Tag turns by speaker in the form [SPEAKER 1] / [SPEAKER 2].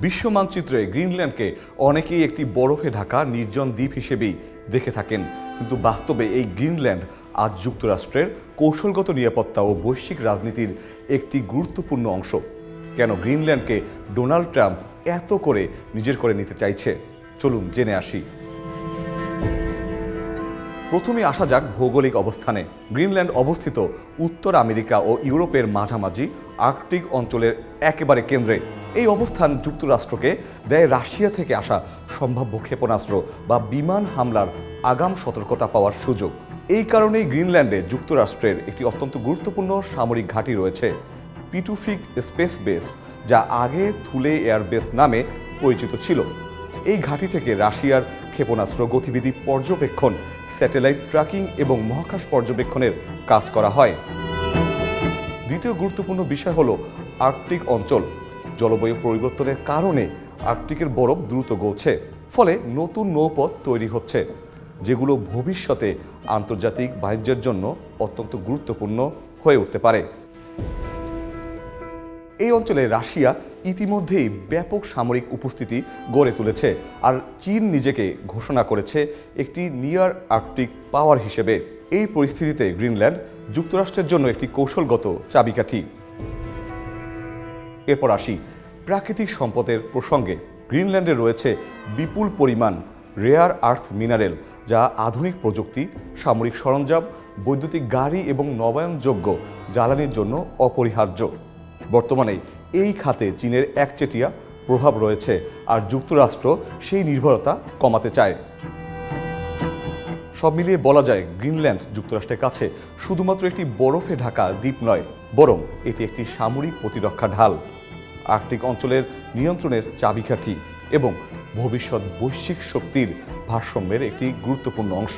[SPEAKER 1] বিশ্ব মানচিত্রে গ্রিনল্যান্ডকে অনেকেই একটি বরফে ঢাকা নির্জন দ্বীপ হিসেবেই দেখে থাকেন, কিন্তু বাস্তবে এই গ্রিনল্যান্ড আজ যুক্তরাষ্ট্রের কৌশলগত নিরাপত্তা ও বৈশ্বিক রাজনীতির একটি গুরুত্বপূর্ণ অংশ। কেন গ্রিনল্যান্ডকে ডোনাল্ড ট্রাম্প এত করে নিজের করে নিতে চাইছে, চলুন জেনে আসি। প্রথমে আসা যাক ভৌগোলিক অবস্থানে। গ্রিনল্যান্ড অবস্থিত উত্তর আমেরিকা ও ইউরোপের মাঝামাঝি আর্কটিক অঞ্চলের একেবারে কেন্দ্রে। এই অবস্থান যুক্তরাষ্ট্রকে দেয় রাশিয়া থেকে আসা সম্ভাব্য ক্ষেপণাস্ত্র বা বিমান হামলার আগাম সতর্কতা পাওয়ার সুযোগ। এই কারণেই গ্রিনল্যান্ডে যুক্তরাষ্ট্রের একটি অত্যন্ত গুরুত্বপূর্ণ সামরিক ঘাঁটি রয়েছে, পিটুফিক স্পেস বেস, যা আগে থুলে এয়ারবেস নামে পরিচিত ছিল। এই ঘাঁটি থেকে রাশিয়ার ক্ষেপণাস্ত্র গতিবিধি পর্যবেক্ষণ, স্যাটেলাইট ট্র্যাকিং এবং মহাকাশ পর্যবেক্ষণের কাজ করা হয়। দ্বিতীয় গুরুত্বপূর্ণ বিষয় হলো আর্কটিক অঞ্চল। জলবায়ু পরিবর্তনের কারণে আর্কটিকের বরফ দ্রুত গলছে, ফলে নতুন নৌপথ তৈরি হচ্ছে, যেগুলো ভবিষ্যতে আন্তর্জাতিক বাণিজ্যের জন্য অত্যন্ত গুরুত্বপূর্ণ হয়ে উঠতে পারে। এই অঞ্চলে রাশিয়া ইতিমধ্যেই ব্যাপক সামরিক উপস্থিতি গড়ে তুলেছে, আর চীন নিজেকে ঘোষণা করেছে একটি নিয়ার আর্কটিক পাওয়ার হিসেবে। এই পরিস্থিতিতে গ্রিনল্যান্ড যুক্তরাষ্ট্রের জন্য একটি কৌশলগত চাবিকাঠি। এরপর আসি প্রাকৃতিক সম্পদের প্রসঙ্গে। গ্রিনল্যান্ডে রয়েছে বিপুল পরিমাণ রেয়ার আর্থ মিনারেল, যা আধুনিক প্রযুক্তি, সামরিক সরঞ্জাম, বৈদ্যুতিক গাড়ি এবং নবায়নযোগ্য জ্বালানির জন্য অপরিহার্য। বর্তমানে এই খাতে চীনের একচেটিয়া প্রভাব রয়েছে, আর যুক্তরাষ্ট্র সেই নির্ভরতা কমাতে চায়। সব মিলিয়ে বলা যায়, গ্রিনল্যান্ড যুক্তরাষ্ট্রের কাছে শুধুমাত্র একটি বরফে ঢাকা দ্বীপ নয়, বরং এটি একটি সামরিক প্রতিরক্ষা ঢাল, আর্কটিক অঞ্চলের নিয়ন্ত্রণের চাবিকাঠি এবং ভবিষ্যৎ বৈশ্বিক শক্তির ভারসাম্যের একটি গুরুত্বপূর্ণ অংশ।